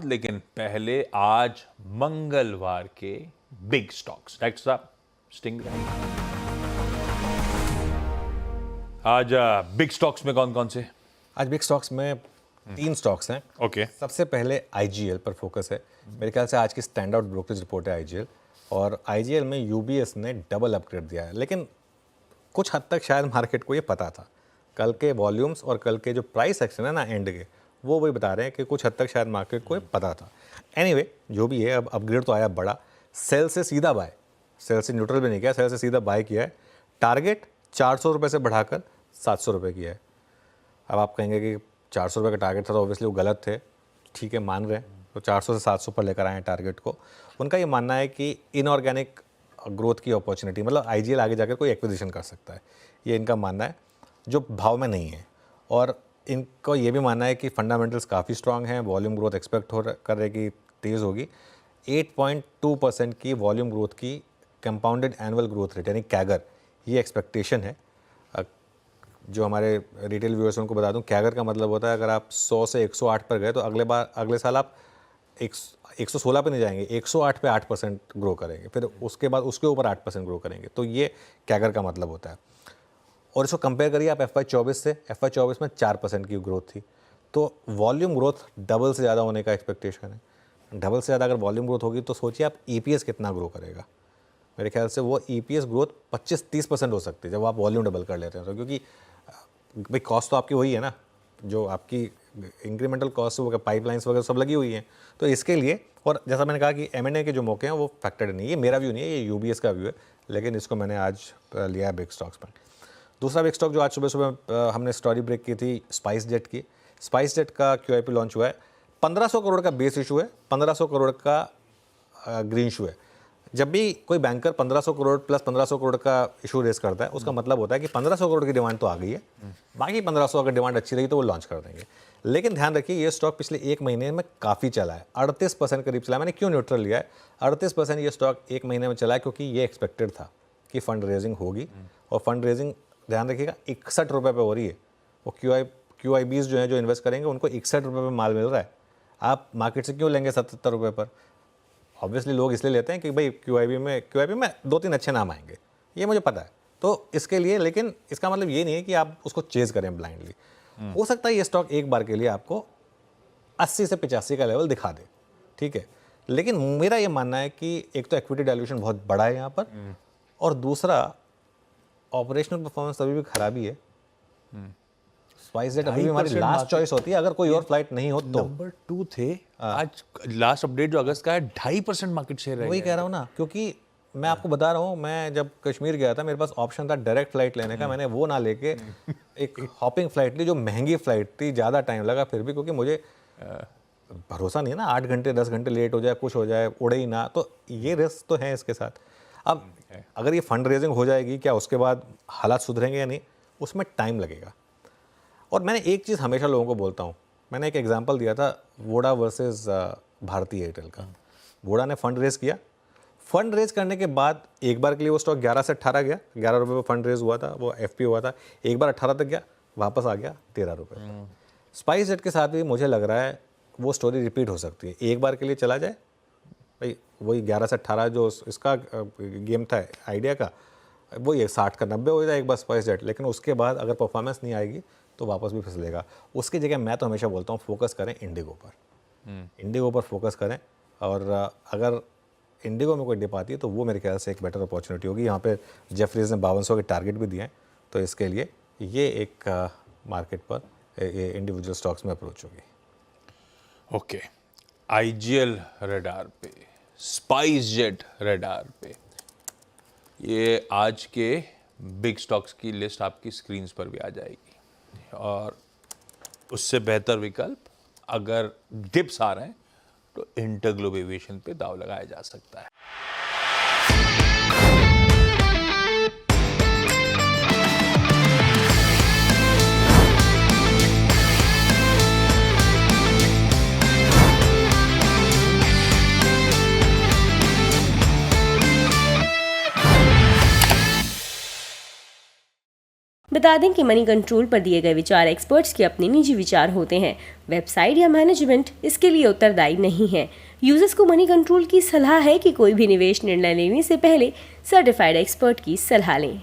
लेकिन पहले आज मंगलवार के बिग स्टॉक्स। डॉक्टर साहब स्टिंग आज बिग स्टॉक्स में कौन कौन से? आज बिग स्टॉक्स में 3 स्टॉक्स हैं। ओके। सबसे पहले आईजीएल पर फोकस है। मेरे ख्याल से आज की स्टैंड आउट ब्रोकरेज रिपोर्ट है आईजीएल, और आईजीएल में यूबीएस ने डबल अपग्रेड दिया है। लेकिन कुछ हद तक शायद मार्केट को ये पता था। कल के वॉल्यूम्स और कल के जो प्राइस एक्शन है ना एंड के, वो वही बता रहे हैं कि कुछ हद तक शायद मार्केट को ये पता था। एनीवे, जो भी है, अब अपग्रेड तो आया बड़ा। सेल से सीधा बाय, सेल से न्यूट्रल भी नहीं किया, सेल से सीधा बाय किया है। टारगेट 400 रुपये से बढ़ाकर 700 रुपये किया है। अब आप कहेंगे कि 400 रुपये का टारगेट था तो ऑब्वियसली वो गलत थे, ठीक है, मान रहे हैं, तो 400 से 700 पर लेकर आए हैं टारगेट को। उनका ये मानना है कि इनऑर्गेनिक ग्रोथ की अपॉर्चुनिटी, मतलब आईजीएल आगे जाकर कोई एक्विजिशन कर सकता है, ये इनका मानना है, जो भाव में नहीं है। और इनको ये भी मानना है कि फंडामेंटल्स काफ़ी स्ट्रांग हैं, वॉल्यूम ग्रोथ एक्सपेक्ट कर रहे कि तेज़ होगी। 8.2% की वॉल्यूम ग्रोथ की कंपाउंडेड एनुअल ग्रोथ रेट यानी कैगर, ये एक्सपेक्टेशन है। जो हमारे रिटेल व्यूअर्स उनको बता दूं, कैगर का मतलब होता है अगर आप 100 से 108 पर गए तो अगले साल आप 116 पे नहीं जाएंगे, 108 पे 8% ग्रो करेंगे, फिर उसके बाद उसके ऊपर 8% ग्रो करेंगे, तो ये कैगर का मतलब होता है। और इसको कंपेयर करिए आप FY24 से, FY24 में 4% की ग्रोथ थी, तो वॉल्यूम ग्रोथ डबल से ज़्यादा होने का एक्सपेक्टेशन है। डबल से ज़्यादा अगर वॉल्यूम ग्रोथ होगी तो सोचिए आप EPS कितना ग्रो करेगा। मेरे ख्याल से वो EPS ग्रोथ 25-30% हो सकती है जब आप वॉल्यूम डबल कर लेते हैं तो, क्योंकि भाई कॉस्ट तो आपकी वही है ना, जो आपकी इंक्रीमेंटल कॉस्ट वो पाइपलाइंस वगैरह सब लगी हुई हैं, तो इसके लिए। और जैसा मैंने कहा कि M&A के जो मौके हैं वो फैक्टर्ड नहीं है, ये मेरा व्यू नहीं है, ये UBS का व्यू है, लेकिन इसको मैंने आज लिया है बिग स्टॉक्स पर। दूसरा बिग स्टॉक जो आज सुबह सुबह हमने स्टोरी ब्रेक की थी, स्पाइस जेट की। स्पाइस जेट का QIP लॉन्च हुआ है। 1500 करोड़ का बेस इशू है, 1500 करोड़ का ग्रीन इशू है। जब भी कोई बैंकर 1500 करोड़ प्लस 1500 करोड़ का इशू रेस करता है, उसका मतलब होता है कि 1500 करोड़ की डिमांड तो आ गई है, बाकी 1500 अगर डिमांड अच्छी रही तो वो लॉन्च कर देंगे। लेकिन ध्यान रखिए, ये स्टॉक पिछले 1 महीने में काफ़ी चला है, 38% करीब चला है। मैंने क्यों न्यूट्रल लिया है? 38% ये स्टॉक 1 महीने में चला है क्योंकि ये एक्सपेक्टेड था कि फंड रेजिंग होगी, और फंड रेजिंग ध्यान रखिएगा 61 रुपये पे हो रही है। वो QIBs जो हैं, जो इन्वेस्ट करेंगे, उनको 61 रुपये पे माल मिल रहा है। आप मार्केट से क्यों लेंगे 77 रुपये पर? ऑब्वियसली लोग इसलिए लेते हैं कि भाई QIB में 2-3 अच्छे नाम आएंगे, ये मुझे पता है, तो इसके लिए। लेकिन इसका मतलब ये नहीं है कि आप उसको चेज करें ब्लाइंडली। हो सकता है ये स्टॉक एक बार के लिए आपको 80 से 85 का लेवल दिखा दे, ठीक है, लेकिन मेरा ये मानना है कि एक तो इक्विटी डायल्यूशन बहुत बड़ा है यहाँ पर, और दूसरा ऑपरेशनल परफॉर्मेंस अभी भी खराबी है। स्पाइस जेट अभी भी हमारी लास्ट चॉइस होती है अगर कोई और फ्लाइट नहीं हो तो। नंबर 2 थे, आज लास्ट अपडेट जो अगस्त का है 2.5% मार्केट शेयर है। वही कह रहा हूँ ना, क्योंकि मैं आपको बता रहा हूँ, मैं जब कश्मीर गया था मेरे पास ऑप्शन था डायरेक्ट फ्लाइट लेने का, मैंने वो ना लेके एक हॉपिंग फ्लाइट ली जो महंगी फ्लाइट थी, ज़्यादा टाइम लगा फिर भी, क्योंकि मुझे भरोसा नहीं है ना, 8 घंटे 10 घंटे लेट हो जाए, कुछ हो जाए, उड़े ही ना, तो ये रिस्क तो है इसके साथ। अब अगर ये फंड रेजिंग हो जाएगी, क्या उसके बाद हालात सुधरेंगे या नहीं, उसमें टाइम लगेगा। और मैंने एक चीज़ हमेशा लोगों को बोलता हूँ, मैंने एक एग्जांपल दिया था वोडा वर्सेस भारती एयरटेल का। वोडा ने फंड रेज किया, फंड रेज करने के बाद एक बार के लिए वो स्टॉक 11 से 18 गया, 11 रुपये पर फंड रेज हुआ था, वो FP हुआ था, एक बार 18 तक गया, वापस आ गया 13 रुपये। स्पाइस जेट के साथ भी मुझे लग रहा है वो स्टोरी रिपीट हो सकती है। एक बार के लिए चला जाए भाई, वही 11 से 18 जो इसका गेम था आइडिया का, वो ये 60 का 90 हो जाए एक बार स्पाइस जेट, लेकिन उसके बाद अगर परफॉर्मेंस नहीं आएगी तो वापस भी फिसलेगा। उसकी जगह मैं तो हमेशा बोलता हूँ फोकस करें इंडिगो पर, इंडिगो पर फोकस करें, और अगर इंडिगो में कोई डिप आती है तो वो मेरे ख्याल से एक बेटर अपॉर्चुनिटी होगी। यहाँ पे जेफरीज ने 5200 के टारगेट भी दिए हैं, तो इसके लिए ये एक मार्केट पर इंडिविजुअल स्टॉक्स में अप्रोच होगी। ओके, IGL रडार पे, स्पाइस जेट रडार पे, ये आज के बिग स्टॉक्स की लिस्ट आपकी स्क्रीन्स पर भी आ जाएगी। और उससे बेहतर विकल्प अगर डिप्स आ रहे हैं तो इंटरग्लोब एविएशन पे दाव लगाया जा सकता है। बता दें कि मनी कंट्रोल पर दिए गए विचार एक्सपर्ट्स के अपने निजी विचार होते हैं। वेबसाइट या मैनेजमेंट इसके लिए उत्तरदायी नहीं है। यूजर्स को मनी कंट्रोल की सलाह है कि कोई भी निवेश निर्णय लेने से पहले सर्टिफाइड एक्सपर्ट की सलाह लें।